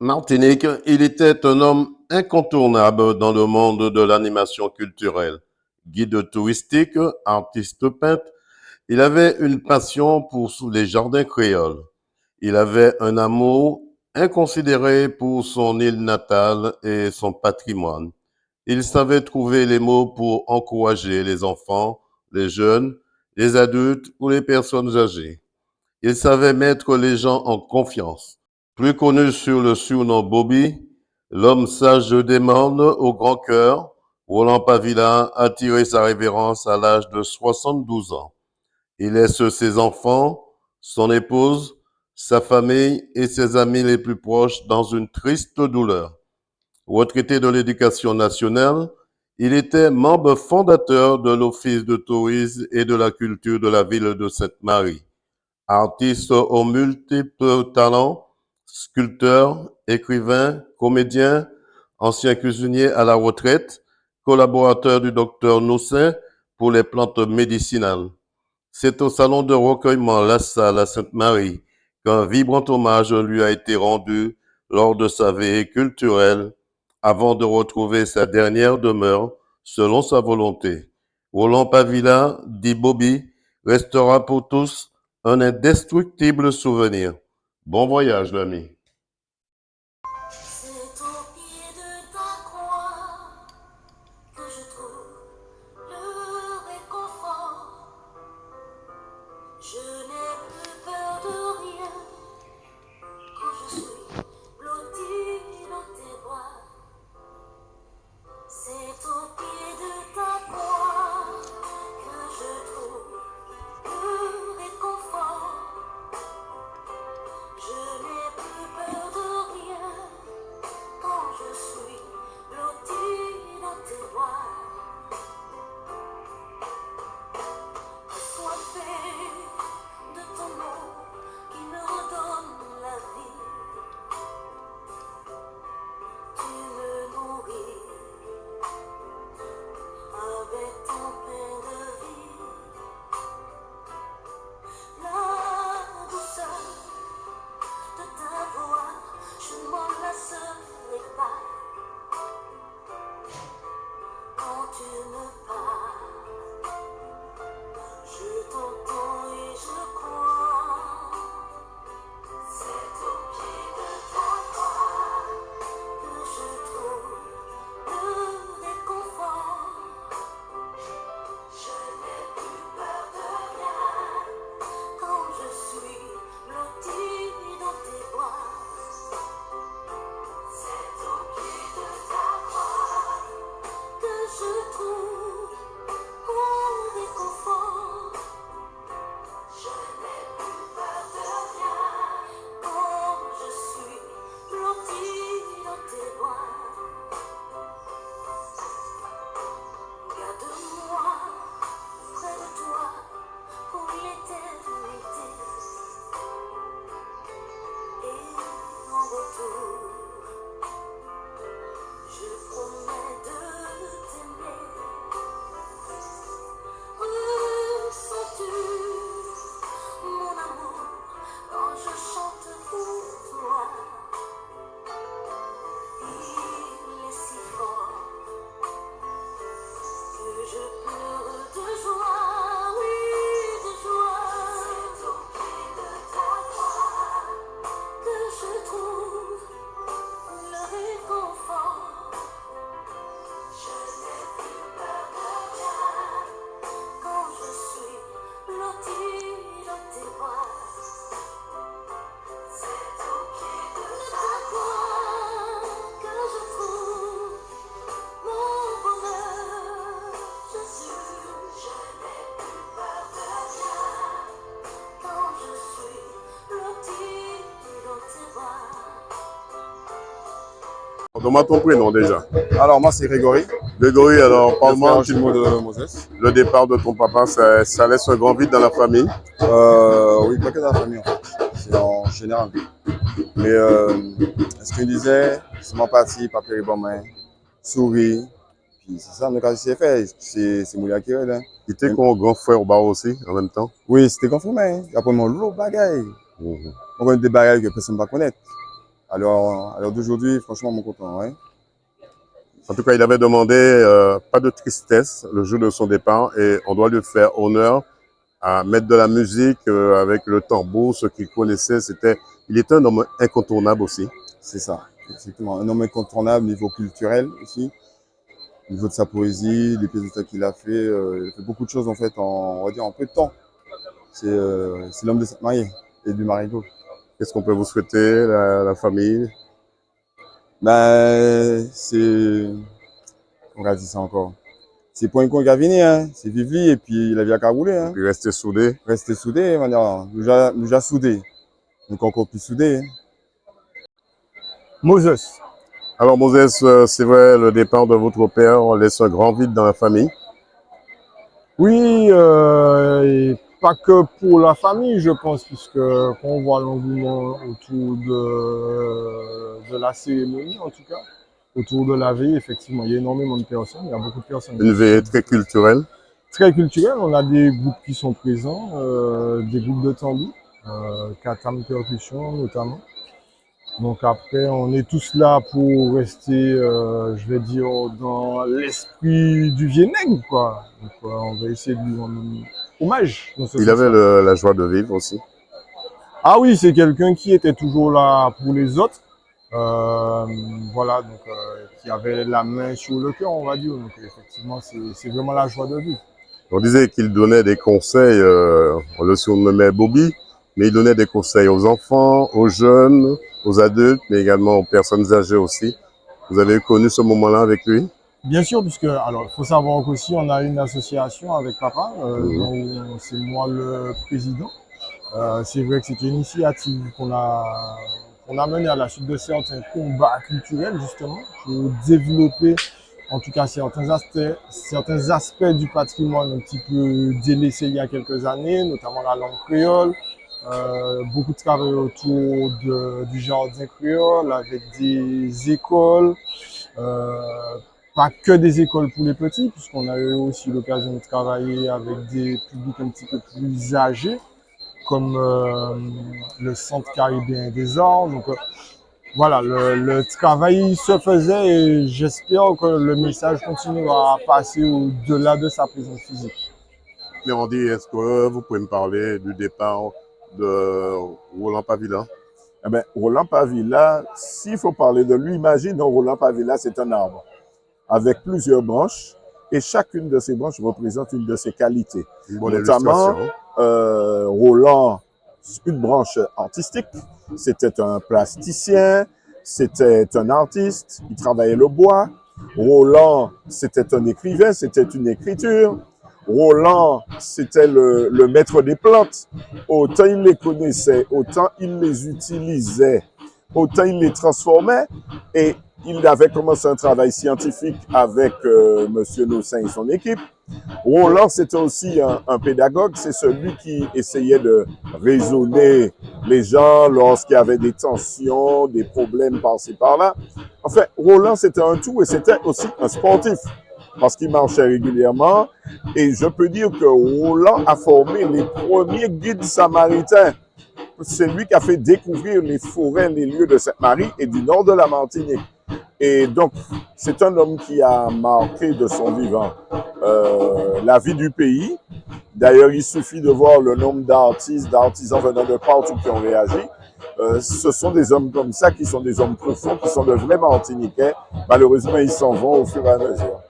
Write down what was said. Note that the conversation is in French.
Martinique, il était un homme incontournable dans le monde de l'animation culturelle. Guide touristique, artiste peintre, il avait une passion pour les jardins créoles. Il avait un amour inconsidéré pour son île natale et son patrimoine. Il savait trouver les mots pour encourager les enfants, les jeunes, les adultes ou les personnes âgées. Il savait mettre les gens en confiance. Plus connu sur le surnom Bobby, l'homme sage des Marnes au grand cœur, Roland Pavilla a tiré sa révérence à l'âge de 72 ans. Il laisse ses enfants, son épouse, sa famille et ses amis les plus proches dans une triste douleur. Retraité de l'éducation nationale, il était membre fondateur de l'Office de tourisme et de la culture de la ville de Sainte-Marie. Artiste aux multiples talents, sculpteur, écrivain, comédien, ancien cuisinier à la retraite, collaborateur du docteur Noussin pour les plantes médicinales. C'est au salon de recueillement La Salle à Sainte-Marie qu'un vibrant hommage lui a été rendu lors de sa veillée culturelle avant de retrouver sa dernière demeure selon sa volonté. Roland Pavilla, dit Bobby, restera pour tous un indestructible souvenir. Bon voyage, l'ami. C'est au pied de ta croix que je trouve le réconfort. Je n'ai plus peur de rien quand je suis blottie dans tes bras. C'est au pied de ta croix que je trouve le réconfort. Je n'ai plus peur de rien quand je suis blottie dans tes bras. Assoiffée de ton nom qui me redonne la vie. Tu me nourris avec ton pain de vie. La douceur de ta voix, je m'en lasserai pas. Quand tu me parles, je t'entends et je crois. C'est au pied de ta croix que je trouve le réconfort. Je n'ai plus peur de rien quand je suis blottie dans tes bras. C'est au pied de ta croix que je trouve mon réconfort. Je n'ai plus peur de rien quand je suis blottie dans tes bras. Garde-moi près de toi pour l'éternité. Et en retour, je promets de t'aimer. Ressens-tu mon amour quand je chante pour toi? Il est si fort que je pleure de joie, oui, de joie. C'est au pied de ta croix que je trouve le réconfort. Je n'ai plus peur de rien quand je suis blottie dans tes bras. C'est au pied de ta croix que je trouve mon bonheur, Jésus. Je n'ai plus peur de rien quand je suis blottie dans tes bras. Donne-moi ton prénom déjà. Alors, moi, c'est Grégory, Grégory, alors le parle-moi frère un petit jumeau peu. de Moses. Le départ de ton papa, ça laisse un grand vide dans la famille. Oui, pas que dans la famille, en fait. C'est en général. Mais ce qu'il disait, c'est mon parti, papier et bon main, souris. Puis c'est ça, le cas, c'est fait. C'est Moulia qui est là. Il était comme un grand frère au bar aussi, en même temps. Oui, c'était confirmé. Hein. Après, mon lot de bagailles. On connaît des bagailles que personne ne va connaître. Alors d'aujourd'hui, franchement, mon content, ouais. En tout cas, il avait demandé pas de tristesse le jour de son départ et on doit lui faire honneur à mettre de la musique avec le tambour. Ce qu'il connaissait, il était un homme incontournable aussi. C'est ça, effectivement. Un homme incontournable au niveau culturel aussi, au niveau de sa poésie, les pièces de théâtre qu'il a fait beaucoup de choses en fait, on va dire en peu de temps. C'est l'homme de Sainte-Marie et du Marigot. Qu'est-ce qu'on peut vous souhaiter, la famille? Ben, on va dire ça encore. C'est pas un con qui a venu, hein. C'est Vivi et puis la vie a qu'à rouler, hein. Puis rester soudés. Rester soudés, nous déjà soudés. Donc encore plus soudés, hein. Moses. Alors Moses, c'est vrai, le départ de votre père laisse un grand vide dans la famille. Oui, et pas que pour la famille, je pense, puisque quand on voit l'engouement autour de la cérémonie, en tout cas, autour de la veille, effectivement, il y a énormément de personnes, il y a beaucoup de personnes. Une veillée très culturelle. Très culturelle, on a des groupes qui sont présents, des groupes de tambour, Katam Percussion notamment. Donc après, on est tous là pour rester, je vais dire, dans l'esprit du Vieux-Nègre, quoi. Donc on va essayer de lui rendre hommage. Il avait la joie de vivre aussi. Ah oui, c'est quelqu'un qui était toujours là pour les autres. Voilà, donc qui avait la main sur le cœur, on va dire. Donc effectivement, c'est vraiment la joie de vivre. On disait qu'il donnait des conseils, on le surnommait Bobby, mais il donnait des conseils aux enfants, aux jeunes, aux adultes, mais également aux personnes âgées aussi. Vous avez connu ce moment-là avec lui? Bien sûr, puisque, alors, il faut savoir qu'aussi, on a une association avec papa, dont c'est moi le président. C'est vrai que c'était une initiative qu'on a menée à la suite de certains combats culturels, justement, pour développer, en tout cas, certains aspects du patrimoine un petit peu délaissés il y a quelques années, notamment la langue créole. Beaucoup de travail autour du jardin créole avec des écoles, pas que des écoles pour les petits, puisqu'on a eu aussi l'occasion de travailler avec des publics un petit peu plus âgés, comme le Centre caribéen des arts. Donc voilà, le travail se faisait et j'espère que le message continuera à passer au-delà de sa présence physique. Mais on dit, est-ce que vous pouvez me parler du départ de Roland Pavilla? Eh bien, Roland Pavilla, s'il faut parler de lui, imagine, Roland Pavilla, c'est un arbre avec plusieurs branches et chacune de ces branches représente une de ses qualités. Une bonne Notamment, Roland, une branche artistique, c'était un plasticien, c'était un artiste, il travaillait le bois. Roland, c'était un écrivain, c'était une écriture. Roland, c'était le maître des plantes. Autant il les connaissait, autant il les utilisait, autant il les transformait. Et il avait commencé un travail scientifique avec M. Nossin et son équipe. Roland, c'était aussi un pédagogue. C'est celui qui essayait de raisonner les gens lorsqu'il y avait des tensions, des problèmes par-ci, par-là. Enfin, Roland, c'était un tout et c'était aussi un sportif parce qu'il marchait régulièrement. Et je peux dire que Roland a formé les premiers guides samaritains. C'est lui qui a fait découvrir les forêts, les lieux de Sainte-Marie et du nord de la Martinique. Et donc, c'est un homme qui a marqué de son vivant la vie du pays. D'ailleurs, il suffit de voir le nombre d'artistes, d'artisans venant de partout qui ont réagi. Ce sont des hommes comme ça qui sont des hommes profonds, qui sont de vrais Martiniquais. Malheureusement, ils s'en vont au fur et à mesure.